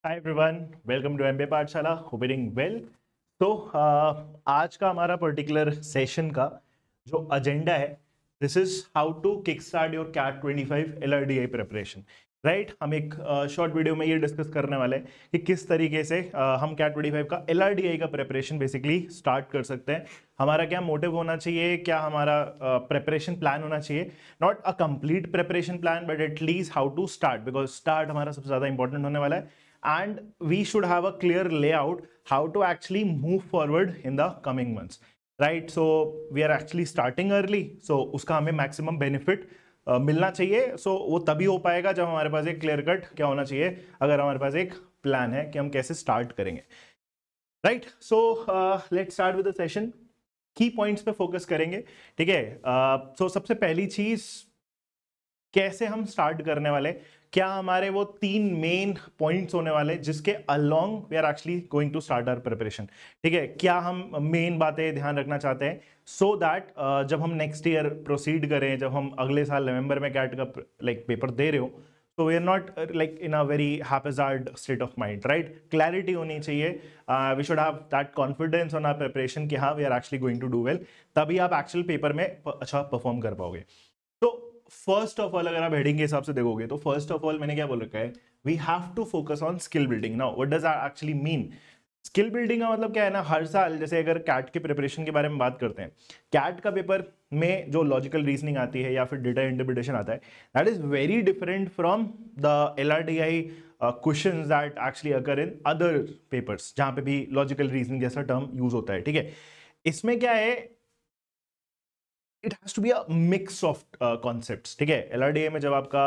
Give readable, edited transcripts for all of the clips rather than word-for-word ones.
Hi everyone, welcome to MBA Pathshala. Hope doing well. तो आज का हमारा पर्टिकुलर सेशन का जो एजेंडा है, this is how to kick start your CAT 25 LRDI preparation. Right, हम एक शॉर्ट वीडियो में ये डिस्कस करने वाले हैं कि किस तरीके से हम कैट 25 का LRDI का प्रिपरेशन बेसिकली स्टार्ट कर सकते हैं। हमारा क्या मोटिव होना चाहिए, क्या हमारा प्रिपरेशन प्लान होना चाहिए। Not a complete preparation plan but at least how to start, because start हमारा सबसे ज्यादा इंपॉर्टेंट होने वाला है। And we should have a clear layout how to actually move forward in the coming months, right? So we are actually starting early, so उसका हमें maximum benefit मिलना चाहिए। so वो तभी हो पाएगा जब हमारे पास एक क्लियर कट क्या होना चाहिए, अगर हमारे पास एक प्लान है कि हम कैसे स्टार्ट करेंगे। Right, so let's start with the session. की पॉइंट्स पे फोकस करेंगे, ठीक है। सो सबसे पहली चीज, कैसे हम स्टार्ट करने वाले, क्या हमारे वो तीन मेन पॉइंट्स होने वाले जिसके along we are actually going to start our preparation, ठीक है। क्या हम मेन बातें ध्यान रखना चाहते हैं सो दैट जब हम नेक्स्ट ईयर प्रोसीड करें, जब हम अगले साल नवंबर में कैट का पेपर दे रहे हो, तो we are not like in a very haphazard state of mind. Right, clarity होनी चाहिए। We should have that confidence on our preparation कि हाँ we are actually going to do well, तभी आप एक्चुअल पेपर में अच्छा परफॉर्म कर पाओगे। तो फर्स्ट ऑफ ऑल, अगर आप हेडिंग के हिसाब से देखोगे तो फर्स्ट ऑफ ऑल मैंने क्या बोल रखा है, we have to focus on skill building. Now what does that actually mean? Skill building का मतलब क्या है ना, हर साल जैसे अगर कैट के प्रिपरेशन के बारे में बात करते हैं, कैट का पेपर में जो लॉजिकल रीजनिंग आती है या फिर डेटा इंटरप्रिटेशन आता है, that is very different from the LRDI questions that actually occur in other papers जहां पे भी लॉजिकल रीजनिंग जैसा टर्म यूज होता है, ठीक है। इसमें क्या है, it has to be a mix of concepts, ठीक है। LRDI में जब आपका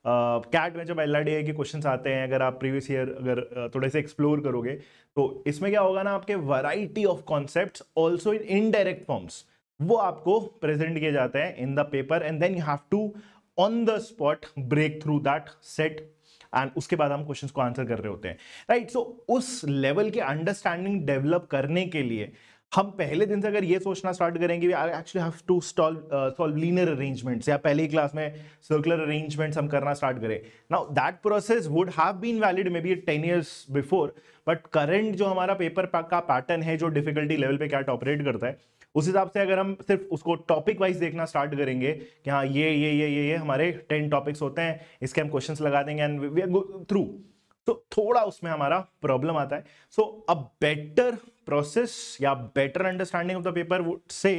कैट में जब LRDI के क्वेश्चंस आते हैं, अगर आप प्रीवियस ईयर अगर थोड़े से एक्सप्लोर करोगे तो इसमें क्या होगा ना, आपके variety of concepts also in indirect forms वो आपको प्रेजेंट किए जाते हैं in the paper, and then you have to on the spot break through that set, एंड उसके बाद हम क्वेश्चंस को आंसर कर रहे होते हैं। राइट, सो उस लेवल की अंडरस्टैंडिंग डेवलप करने के लिए हम पहले दिन से अगर ये सोचना स्टार्ट करेंगे we actually have to solve linear arrangements, या पहली क्लास में सर्कुलर अरेंजमेंट्स हम करना स्टार्ट करें, now that process would have been valid maybe 10 years before, but current जो हमारा पेपर का पैटर्न है, जो डिफिकल्टी लेवल पे कैट ऑपरेट करता है, उस हिसाब से अगर हम सिर्फ उसको टॉपिक वाइज देखना स्टार्ट करेंगे कि हाँ ये हमारे 10 टॉपिक्स होते हैं, इसके हम क्वेश्चंस लगा देंगे and we are go through, तो थोड़ा उसमें हमारा प्रॉब्लम आता है। सो अ बेटर प्रोसेस या better understanding of the paper would say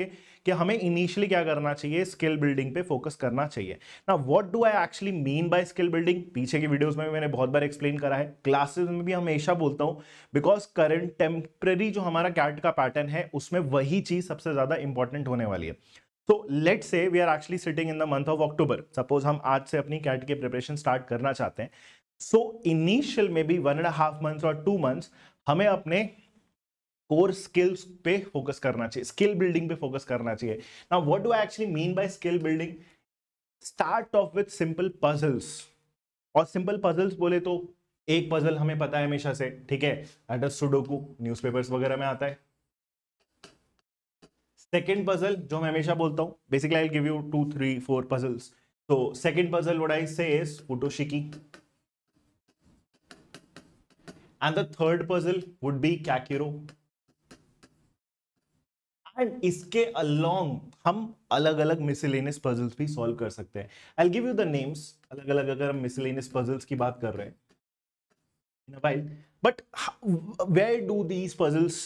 कि हमें इनिशियली क्या करना चाहिए, स्किल बिल्डिंग पे फोकस करना चाहिए। Now what do I actually mean by skill building, पीछे की वीडियोस में भी मैंने बहुत बार एक्सप्लेन करा है, क्लासेस में भी हमेशा बोलता हूं, बिकॉज करंट टेम्पररी जो हमारा कैट का पैटर्न है उसमें वही चीज सबसे ज्यादा इंपॉर्टेंट होने वाली है। तो let's say we are actually sitting in the month of October, suppose हम आज से अपनी कैट की प्रिपरेशन स्टार्ट करना चाहते हैं, सो इनिशियल में भी 1.5 months और 2 months हमें अपने कोर स्किल्स पे फोकस करना चाहिए, स्किल बिल्डिंग पे फोकस करना चाहिए। Now what do I actually mean by skill building? Start off with simple puzzles, और सिंपल पजल्स बोले तो एक पजल हमें पता है हमेशा से, ठीक है, दैट इज सुडोकू, न्यूज़पेपर्स वगैरह में आता है। सेकंड पजल जो मैं हमेशा बोलता हूं, basically I will give you 2 3 4 puzzles. तो सेकंड पजल व्हाट आई से is फुटोशिकी, and the third puzzle would be Kakiro, and इसके along हम अलग अलग miscellaneous puzzles भी solve कर सकते हैं। I'll give you the names, अलग अलग अगर हम miscellaneous puzzles की बात कर रहे हैं in a while, but where do these puzzles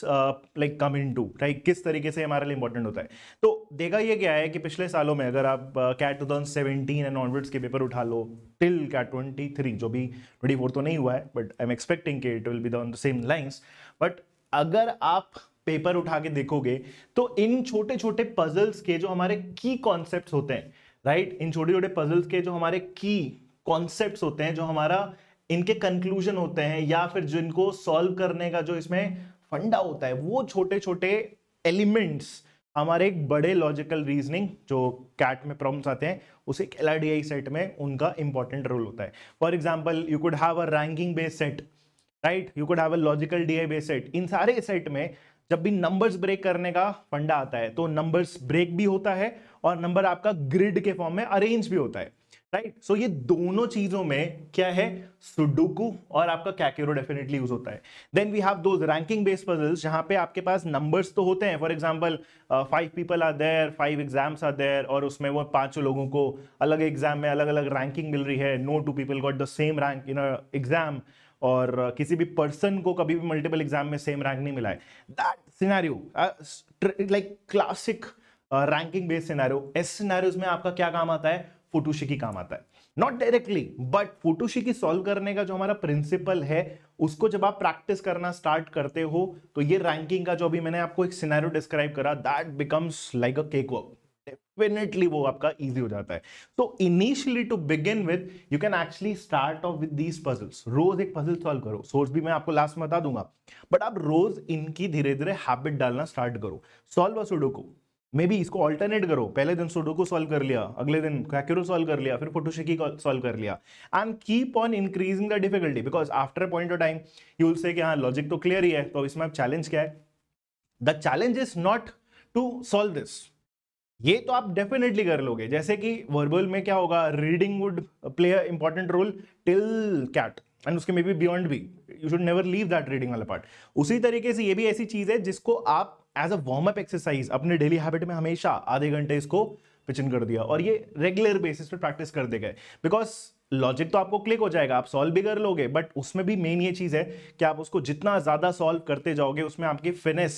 like come into, right? किस तरीके से हमारे लिए इंपॉर्टेंट होता है। तो देखा ये क्या है कि पिछले सालों में अगर आप कैट 2017 एंड ऑनवर्ड्स के पेपर उठा लो टिल कैट 23, जो भी 24 तो नहीं हुआ है, बट आई एम एक्सपेक्टिंग कि it will be on the same lines, but अगर आप पेपर उठा के देखोगे तो इन छोटे छोटे पजल्स के जो हमारे की कॉन्सेप्ट्स होते हैं, राइट, इन छोटे छोटे पजल्स के जो हमारे की कॉन्सेप्ट्स होते हैं, जो हमारा इनके कंक्लूजन होते हैं, या फिर जिनको सॉल्व करने का जो इसमें फंडा होता है, वो छोटे छोटे एलिमेंट्स हमारे एक बड़े लॉजिकल रीजनिंग जो कैट में प्रॉब्लम्स आते हैं उसे एक LRDI सेट में उनका इंपॉर्टेंट रोल होता है। For example you could have a ranking based set, right, you could have a logical DI based set. इन सारे सेट में जब भी नंबर्स ब्रेक करने का फंडा आता है तो नंबर्स ब्रेक भी होता है और नंबर आपका ग्रिड के फॉर्म में अरेंज भी होता है, राइट। सो ये दोनों चीजों में क्या है, सुडोकू और आपका कैकेरो डेफिनेटली यूज होता है। Then we have those ranking based puzzles जहां पे आपके पास नंबर्स तो होते हैं, for example 5 people are there, 5 exams are there, और उसमें वो 5 लोगों को अलग एग्जाम में अलग अलग रैंकिंग मिल रही है, no 2 people got the same rank in a exam, और किसी भी पर्सन को कभी भी मल्टीपल एग्जाम में सेम रैंक नहीं मिला है। That scenario like classic ranking based scenario. इस सिनेरियोज में आपका क्या काम आता है, फुटोशिकी काम आता है, नॉट डायरेक्टली बट फुटोशिकी सॉल्व करने का जो हमारा प्रिंसिपल है उसको जब आप प्रैक्टिस करना स्टार्ट करते हो तो ये रैंकिंग का जो अभी मैंने आपको एक सिनेरियो डिस्क्राइब करा, that becomes like a cake work, definitely वो आपका इजी हो जाता है। तो initially to begin with you can actually start off with these puzzles. रोज एक पजल सॉल्व करो, सोर्स भी मैं आपको लास्ट में बता दूंगा, बट आप रोज इनकी धीरे धीरे हैबिट डालना स्टार्ट करो। Solve a sudoku, may be इसको ऑल्टरनेट करो, पहले दिन सुडोकू सॉल्व कर लिया, अगले दिन कैकेरो सॉल्व कर लिया, फिर फुटोशिकी सॉल्व कर लिया, and keep on increasing the difficulty, because after a point of time you will say कि हाँ लॉजिक तो क्लियर ही है, तो इसमें अब चैलेंज क्या है। The challenge is not to solve this, ये तो आप डेफिनेटली कर लोगे, जैसे कि वर्बल में क्या होगा, reading would play a important role till CAT and उसके मे बी बियॉन्ड भी, you should never leave that reading वाला पार्ट। उसी तरीके से ये भी ऐसी चीज है जिसको आप as a warm up exercise अपने डेली हैबिट में हमेशा आधे घंटे इसको पिचिन कर दिया और ये रेगुलर बेसिस पे प्रैक्टिस करते गए, बिकॉज लॉजिक तो आपको क्लिक हो जाएगा, आप सॉल्व भी कर लोगे, बट उसमें भी मेन ये चीज है कि आप उसको जितना ज्यादा सॉल्व करते जाओगे उसमें आपकी फिनिश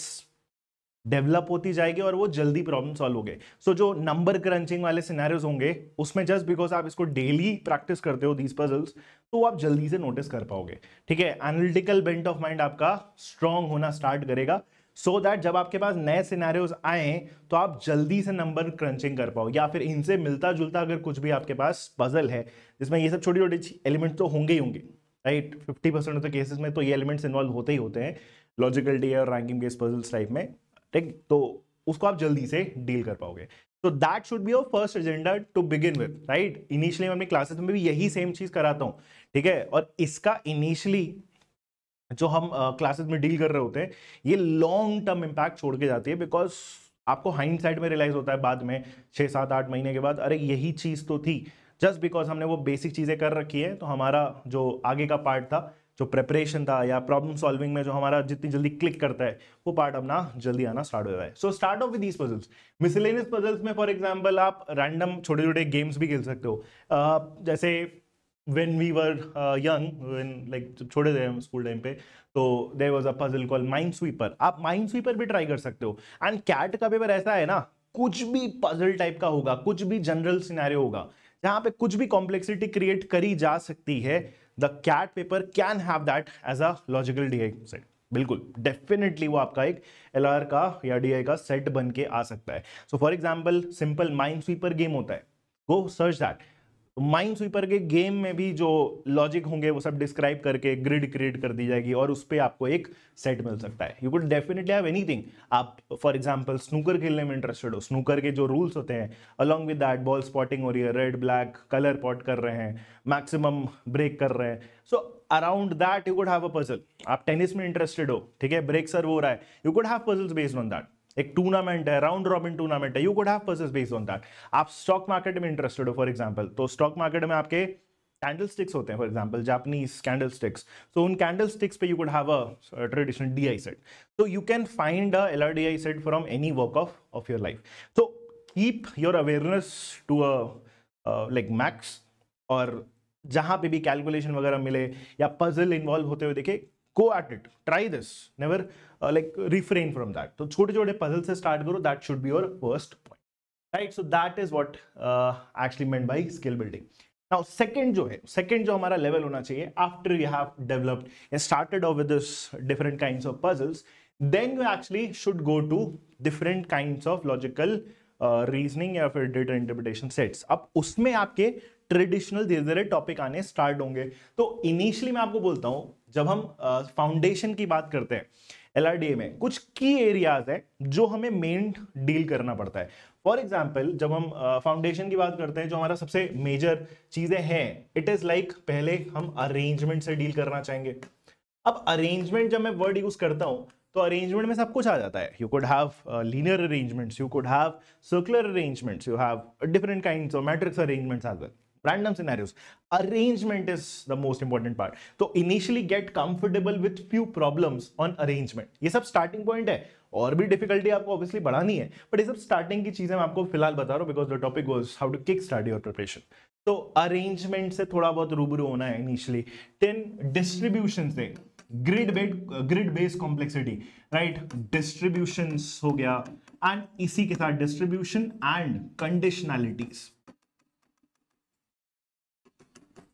डेवलप होती जाएगी और वो जल्दी प्रॉब्लम सॉल्व हो गए। सो जो नंबर क्रंचिंग वाले सिनेरियोज होंगे उसमें जस्ट बिकॉज आप इसको डेली प्रैक्टिस करते हो दीज पजल्स, तो आप जल्दी से नोटिस कर पाओगे, ठीक है। एनालिटिकल बेंट ऑफ माइंड आपका स्ट्रांग होना स्टार्ट करेगा, सो दैट जब आपके पास नए सिनेरियोज आए तो आप जल्दी से नंबर क्रंचिंग कर पाओ, या फिर इनसे मिलता जुलता अगर कुछ भी आपके पास पजल है जिसमें ये सब छोटी छोटी एलिमेंट तो होंगे ही होंगे, राइट। 50% ऑफ द केसेस में तो ये एलिमेंट्स इन्वॉल्व होते ही होते हैं लॉजिकल डी और रैंकिंग बेस्ड पजल्स टाइप में, ठीक, तो उसको आप जल्दी से डील कर पाओगे। तो that should be your first agenda to begin with, right. Initially मैं अपनी क्लासेस में भी यही सेम चीज कराता हूं, ठीक है, और इसका इनिशियली जो हम क्लासेस में डील कर रहे होते हैं ये लॉन्ग टर्म इंपैक्ट छोड़ के जाती है, बिकॉज आपको हाइंडसाइट में रियलाइज होता है बाद में 6, 7, 8 महीने के बाद, अरे यही चीज तो थी, जस्ट बिकॉज हमने वो बेसिक चीजें कर रखी है, तो हमारा जो आगे का पार्ट था, जो प्रेपरेशन था या प्रॉब्लम सॉल्विंग में जो हमारा जितनी जल्दी क्लिक करता है वो पार्ट अपना जल्दी आना स्टार्ट हो जाता है। So start off with these puzzles. Miscellaneous puzzles में फॉर एग्जांपल आप रैंडम छोटे छोटे गेम्स भी खेल सकते हो, जैसे when we were young, when like जब छोटे थे हम स्कूल टाइम पे, तो there was a puzzle called Minesweeper, आप Minesweeper भी ट्राई कर सकते हो। एंड कैट का पेपर ऐसा है ना, कुछ भी पजल टाइप का होगा, कुछ भी जनरल सिनेरियो होगा जहां पे कुछ भी कॉम्प्लेक्सिटी क्रिएट करी जा सकती है, the CAT paper can have that as a logical DI set, बिल्कुल डेफिनेटली वो आपका एक एलआर का या डीआई का सेट बन के आ सकता है। So for example simple minesweeper game होता है, गो सर्च दैट। माइनस्वीपर के गेम में भी जो लॉजिक होंगे वो सब डिस्क्राइब करके ग्रिड क्रिएट कर दी जाएगी और उस पर आपको एक सेट मिल सकता है। You could definitely have anything. आप फॉर एग्जांपल स्नूकर खेलने में इंटरेस्टेड हो, स्नूकर के जो रूल्स होते हैं, along with that ball spotting हो रही है, रेड ब्लैक कलर पॉट कर रहे हैं, मैक्सिमम ब्रेक कर रहे हैं, so around that you could have a puzzle. आप टेनिस में इंटरेस्टेड हो, ठीक है, ब्रेक सर्व हो रहा है, you could have puzzles based on that. एक टूर्नामेंट है, राउंड रॉबिन टूर्नामेंट है, you could have puzzles based on that. आप स्टॉक मार्केट में इंटरेस्टेड हो फॉर एग्जांपल, तो स्टॉक मार्केट में आपके कैंडल स्टिक्स होते हैं, for example Japanese candle sticks, तो उन कैंडल स्टिक्स पे you could have a traditional DI set. तो you can find a LRDI set from any work of your life. तो keep your awareness to a like max, और जहां पे भी calculation वगैरह मिले या पजल इन्वॉल्व होते हुए देखे, go at it, try this, never like refrain from that। तो छोटे छोटे पजल से स्टार्ट करो, that should be your first point, right? So that is what actually meant by skill building। now second जो है, second जो हमारा level होना चाहिए, after you have developed and started off with this different kinds of puzzles, then you actually should go to different kinds of logical reasoning या फिर data interpretation sets. अब उसमें आपके ट्रेडिशनल धीरे धीरे टॉपिक आने स्टार्ट होंगे। तो इनिशियली मैं आपको बोलता हूं, जब हम फाउंडेशन की बात करते हैं एलआरडीए में, कुछ की एरियाज है जो हमें मेन डील करना पड़ता है। फॉर एग्जाम्पल जब हम फाउंडेशन की बात करते हैं, जो हमारा सबसे मेजर चीजें हैं, इट इज लाइक पहले हम अरेंजमेंट से डील करना चाहेंगे। अब अरेंजमेंट जब मैं वर्ड यूज करता हूं तो अरेंजमेंट में सब कुछ आ जाता है। You could have linear arrangements, you could have circular arrangements, you have different kinds of matrix arrangements as well, random scenarios. Arrangement is the most important part. तो initially get comfortable with few problems on arrangement. ये सब starting point है, और भी difficulty आपको obviously बढ़ानी है, but ये सब स्टार्टिंग की चीजें मैं आपको फिलहाल बता रहा हूं because the topic was how to kick start your preparation. तो अरेंजमेंट से थोड़ा बहुत रूबरू होना है इनिशियली. 10 डिस्ट्रीब्यूशन से grid based complexity, right, distributions हो गया, एंड इसी के साथ distribution and conditionalities.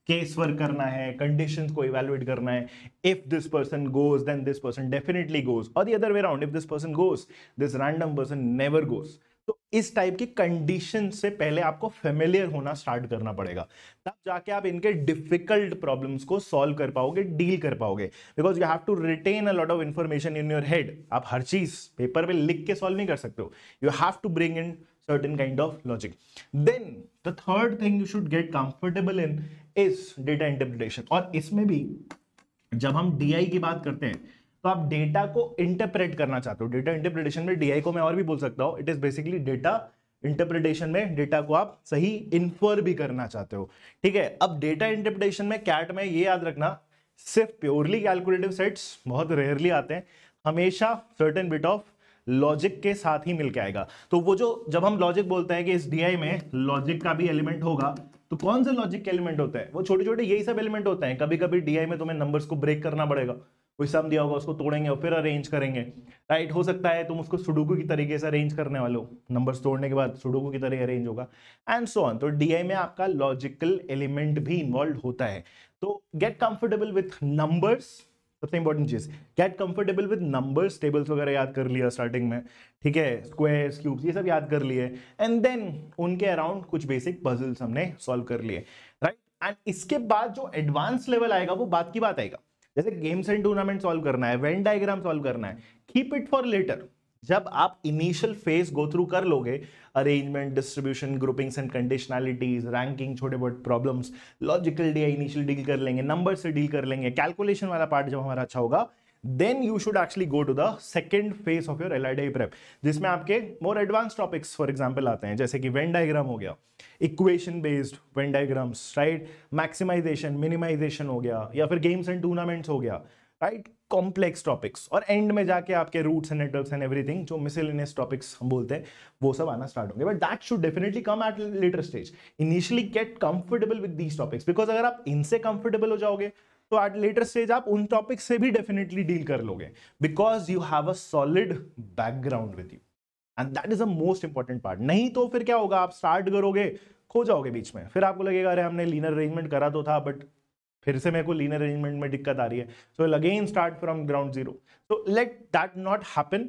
Case work करना है, कंडीशंस को इवैल्यूएट करना है. If this person goes then this person definitely goes, और the other way around, if this person goes this random person never goes. तो इस टाइप की कंडीशन से पहले आपको फेमिलियर होना स्टार्ट करना पड़ेगा, तब जाके आप इनके डिफिकल्ट प्रॉब्लम्स को सॉल्व कर पाओगे, डील कर पाओगे. Because you have to retain a lot of information in your head. आप हर चीज पेपर पे लिख के सॉल्व नहीं कर सकते हो. You have to bring in certain kind of logic. Then the third thing you should get comfortable in is data interpretation. और इसमें भी जब हम DI की बात करते हैं तो आप डेटा को इंटरप्रेट करना चाहते हो. डेटा इंटरप्रिटेशन में DI को मैं और भी बोल सकता हूं, it is basically data interpretation में डेटा को आप सही इन्फर भी करना चाहते हो. ठीक है, अब डेटा इंटरप्रिटेशन में कैट में ये याद रखना, सिर्फ प्योरली कैलकुलेटिव सेट्स बहुत रेयरली आते हैं, हमेशा सर्टेन बिट ऑफ लॉजिक के साथ ही मिलके आएगा. तो वो जो जब हम लॉजिक बोलते हैं कि इस DI में लॉजिक का भी एलिमेंट होगा, तो कौन से लॉजिक के एलिमेंट होते हैं? वो छोटे छोटे यही सब एलिमेंट होते हैं. कभी कभी DI में तुम्हें नंबर्स को ब्रेक करना पड़ेगा, कोई सम दिया होगा उसको तोड़ेंगे और फिर अरेंज करेंगे, राइट. हो सकता है तुम उसको सुडोकू की तरीके से अरेंज करने वाले हो, नंबर्स तोड़ने के बाद सुडोकू की तरह अरेंज होगा, एंड सो ऑन. तो DI में आपका लॉजिकल एलिमेंट भी इन्वॉल्व होता है. तो गेट कंफर्टेबल विथ नंबर्स, सबसे इंपॉर्टेंट चीज, gate comfortable with numbers. Tables वगैरह याद कर लिया स्टार्टिंग में, ठीक है, स्क्वायर्स, क्यूब्स, ये सब याद कर लिए, एंड देन उनके अराउंड कुछ बेसिक पजल्स हमने सॉल्व कर लिए, राइट. एंड इसके बाद जो एडवांस लेवल आएगा वो बात की बात आएगा. जैसे गेम्स एंड टूर्नामेंट सॉल्व करना है, वेन डायग्राम सॉल्व करना है, कीप इट फॉर लेटर. जब आप इनिशियल फेज गो थ्रू कर लोगे, arrangement, distribution, groupings and conditionalities, ranking, छोटे बहुत problems, logical DI initial deal कर लेंगे, नंबर से डील कर लेंगे, कैलकुलेशन वाला पार्ट जब हमारा अच्छा होगा, then you should actually go to the second phase of your LIDI prep, जिसमें आपके more advance topics for example आते हैं, जैसे कि वेन डायग्राम हो गया, equation based Venn diagrams, right, maximisation, minimisation हो गया, या फिर गेम्स एंड टूर्नामेंट्स हो गया, राइट, कॉम्प्लेक्स टॉपिक्स, और एंड में जाके आपके routes and networks and everything, जो मिसलेनियस टॉपिक्स हम बोलते हैं, वो सब आना स्टार्ट होंगे. But that should definitely come at later stage. Initially get comfortable with these topics, because अगर आप इनसे कंफर्टेबल हो जाओगे तो एट लेटर स्टेज आप उन टॉपिक्स से भी डेफिनेटली डील कर लोगे, because you have a solid background with you, and that is a most important part. नहीं तो फिर क्या होगा, आप स्टार्ट करोगे, खो जाओगे बीच में, फिर आपको लगेगा अरे हमने लीनियर अरेंजमेंट करा तो था, बट फिर से मेरे को लीनियर अरेंजमेंट में दिक्कत आ रही है, so again start from ground zero. So let that not happen.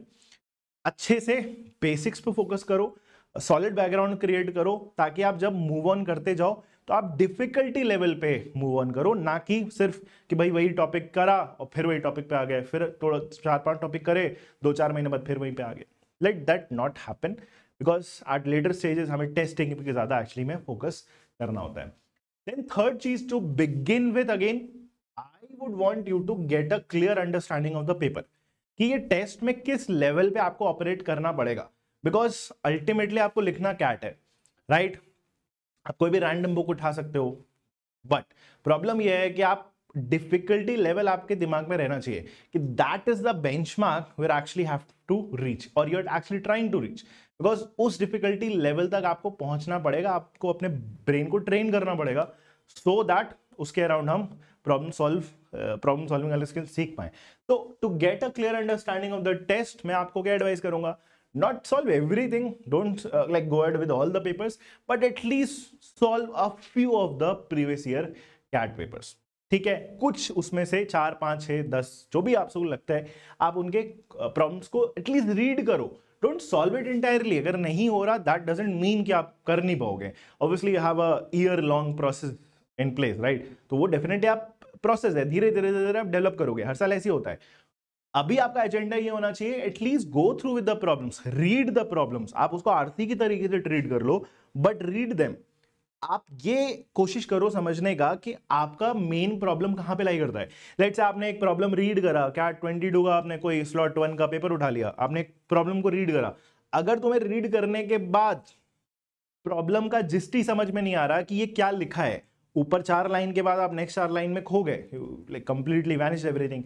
अच्छे से बेसिक्स पे फोकस करो, सॉलिड बैकग्राउंड क्रिएट करो, ताकि आप जब मूव ऑन करते जाओ तो आप डिफिकल्टी लेवल पे मूव ऑन करो, ना कि सिर्फ कि भाई वही टॉपिक करा और फिर वही टॉपिक पे आ गए, फिर थोड़ा 4-5 टॉपिक करे, 2-4 महीने बाद फिर वहीं पे आ गए. Let that not happen, because at later stages हमें टेस्टिंग पे ज्यादा एक्चुअली में फोकस करना होता है. Then third cheese to begin with, again, I would want you to get a clear understanding of the paper. कि ये टेस्ट में किस लेवल पे आपको ऑपरेट करना पड़ेगा, बिकॉज अल्टीमेटली आपको लिखना कैट है, राइट. आप कोई भी रैंडम बुक उठा सकते हो, बट प्रॉब्लम ये है कि आप डिफिकल्टी लेवल आपके दिमाग में रहना चाहिए कि that is the benchmark where actually have to reach, और you are actually trying to reach, because उस डिफिकल्टी लेवल तक आपको पहुंचना पड़ेगा, आपको अपने ब्रेन को ट्रेन करना पड़ेगा, सो दैट उसके अराउंड हम प्रॉब्लम सॉल्विंग वाले स्किल सीख पाए. तो to get a clear understanding of the test, मैं आपको क्या एडवाइस करूंगा, not solve everything, don't like go ahead with all the papers, but at least solve a few of the previous year CAT papers. ठीक है, कुछ उसमें से 4, 5, 6, 10 जो भी आपको लगता है, आप उनके प्रॉब्लम्स को एटलीस्ट रीड करो. Don't solve it entirely. अगर नहीं हो रहा, दैट डजंट मीन कि आप कर नहीं पाओगे. Obviously you have a year long process in place, right. तो वो डेफिनेटली आप प्रोसेस है, धीरे धीरे आप डेवलप करोगे, हर साल ऐसे होता है. अभी आपका एजेंडा ये होना चाहिए, at least go through with the problems, read the problems. आप उसको आरसी की तरीके से ट्रीट कर लो, बट रीड देम. आप ये कोशिश करो समझने का कि आपका मेन प्रॉब्लम कहां पे लाई करता है. लेट्स से आपने एक प्रॉब्लम रीड करा, CAT 22 का आपने कोई स्लॉट 1 का पेपर उठा लिया, आपने एक प्रॉब्लम को रीड करा. अगर तुम्हें रीड करने के बाद प्रॉब्लम का जिस्ट ही समझ में नहीं आ रहा कि ये क्या लिखा है, ऊपर 4 लाइन के बाद आप नेक्स्ट 4 लाइन में खो गए, like completely vanished everything.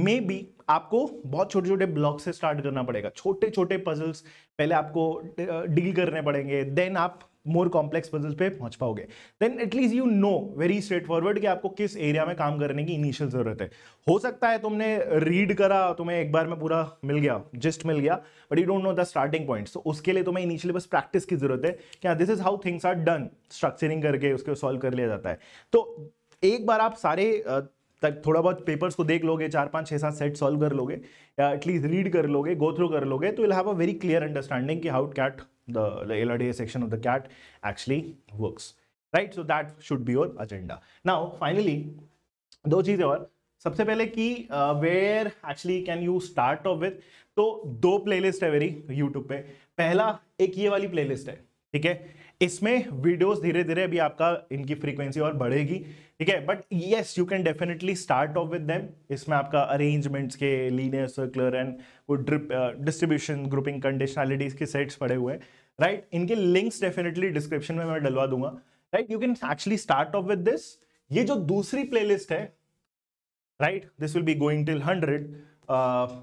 May be आपको बहुत छोटे छोटे ब्लॉक से स्टार्ट करना पड़ेगा, छोटे छोटे पजल्स पहले आपको डील करने पड़ेंगे, देन आप मोर कॉम्प्लेक्स पजल्स पे पहुंच पाओगे। Then at least you know very straightforward कि आपको किस एरिया में काम करने की इनिशियल जरूरत है। हो सकता है तुमने रीड करा, तुम्हें एक बार में पूरा मिल गया, जिस्ट मिल गया, but you don't know the starting points. तो उसके लिए तुम्हें इनिशियली बस प्रैक्टिस की जरूरत है कि this is how things are done, structuring करके उसको सॉल्व कर लिया जाता है। तो एक बार आप सारे थोड़ा बहुत पेपर्स को देख लोगे, 4 5 6 7 सेट सॉल्व कर लोगे, या एटलीस्ट रीड कर लोगे, गो थ्रू कर लोगे, तो will have a very clear understanding कि how CAT the LRDA section of the CAT actually works, right? So that should be your agenda. Now finally दो चीजें और, सबसे पहले कि where actually can you start off with, तो 2 playlist है मेरी YouTube पे। पहला एक ये वाली प्लेलिस्ट है, ठीक है, इसमें वीडियोस धीरे धीरे अभी आपका इनकी फ्रीक्वेंसी और बढ़ेगी, ठीक है, but yes you can definitely start off with them. इसमें आपका अरेंजमेंट्स के लीनियर सर्कुलर एंड वो डिस्ट्रीब्यूशन ग्रुपिंग कंडीशनलिटीज के सेट्स पड़े हुए हैं, राइट। इनके लिंक्स डेफिनेटली डिस्क्रिप्शन में मैं डलवा दूंगा, right. You can actually start off with this. ये जो दूसरी प्लेलिस्ट है, right, this will be going till 100।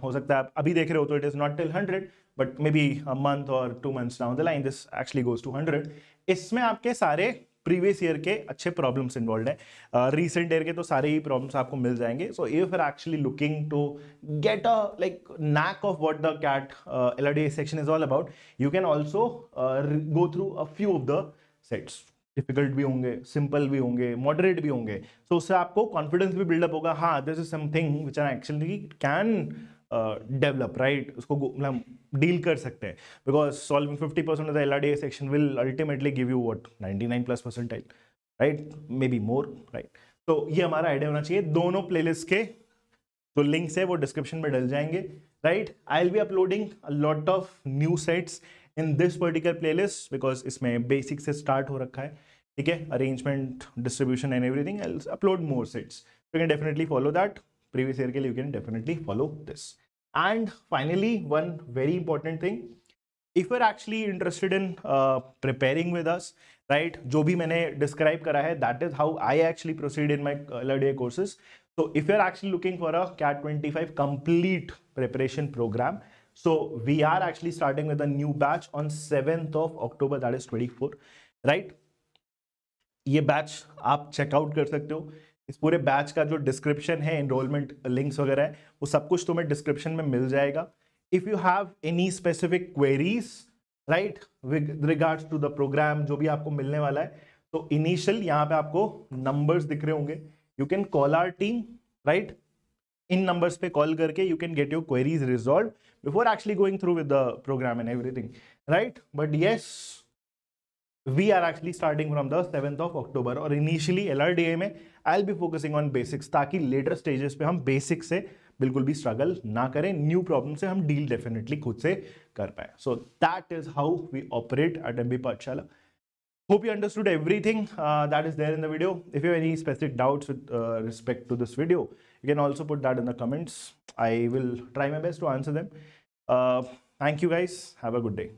हो सकता है आप अभी देख रहे हो तो it is not till 100, but maybe a month और 2 months down the line this actually goes to 100। इसमें आपके सारे प्रीवियस ईयर के अच्छे प्रॉब्लम्स इन्वॉल्व हैं, रिसेंट ईयर के तो सारे ही प्रॉब्लम्स आपको मिल जाएंगे। So if you are actually looking to get a like knack of what the CAT LRDA section is all about, you can also go through a few of the sets। Difficult भी होंगे, simple भी होंगे, moderate भी होंगे, तो उससे आपको confidence भी बिल्डअप होगा, हाँ this is something which I actually can develop, right. उसको मतलब डील कर सकते हैं, because solving 50% of the LRDA section will ultimately give you what 99+ percentile, right, may be more, right. तो ये हमारा आइडिया होना चाहिए। दोनों प्लेलिस्ट के जो लिंक्स है वो डिस्क्रिप्शन में डल जाएंगे, right. I will be uploading a lot of new sets in this particular playlist, because इसमें बेसिक से स्टार्ट हो रखा है, ठीक है, arrangement, distribution and everything. I will upload more sets, you can definitely follow that. Previous year के लिए you can definitely follow this. And finally one very important thing, if you are actually interested in preparing with us, right, जो भी मैंने describe करा है that is how I actually proceed in my LRDA courses. So if you're actually looking for a CAT 25 complete preparation program, so we are actually starting with a new batch on 7th of October, that is 24, right? ये batch आप checkout कर सकते हो। इस पूरे batch का जो description है, एनरोलमेंट लिंक्स वगैरह है, वो सब कुछ तुम्हें डिस्क्रिप्शन में मिल जाएगा। If you have any specific queries, right, with regards to the program जो भी आपको मिलने वाला है, तो इनिशियल यहाँ पे आपको नंबर्स दिख रहे होंगे, you can call our team, right? In numbers पे call करके you can get your queries resolved before actually going through with the program and everything, right? But yes, we are actually starting from the 7th of October और initially LRDA में I'll be focusing on basics, ताकि later stages पे हम basics से बिल्कुल भी struggle ना करें, new problem से हम deal definitely खुद से कर पाए। So that is how we operate at MB Pathshala. Hope you understood everything that is there in the video. If you have any specific doubts with respect to this video, you can also put that in the comments. I will try my best to answer them. Thank you guys. Have a good day.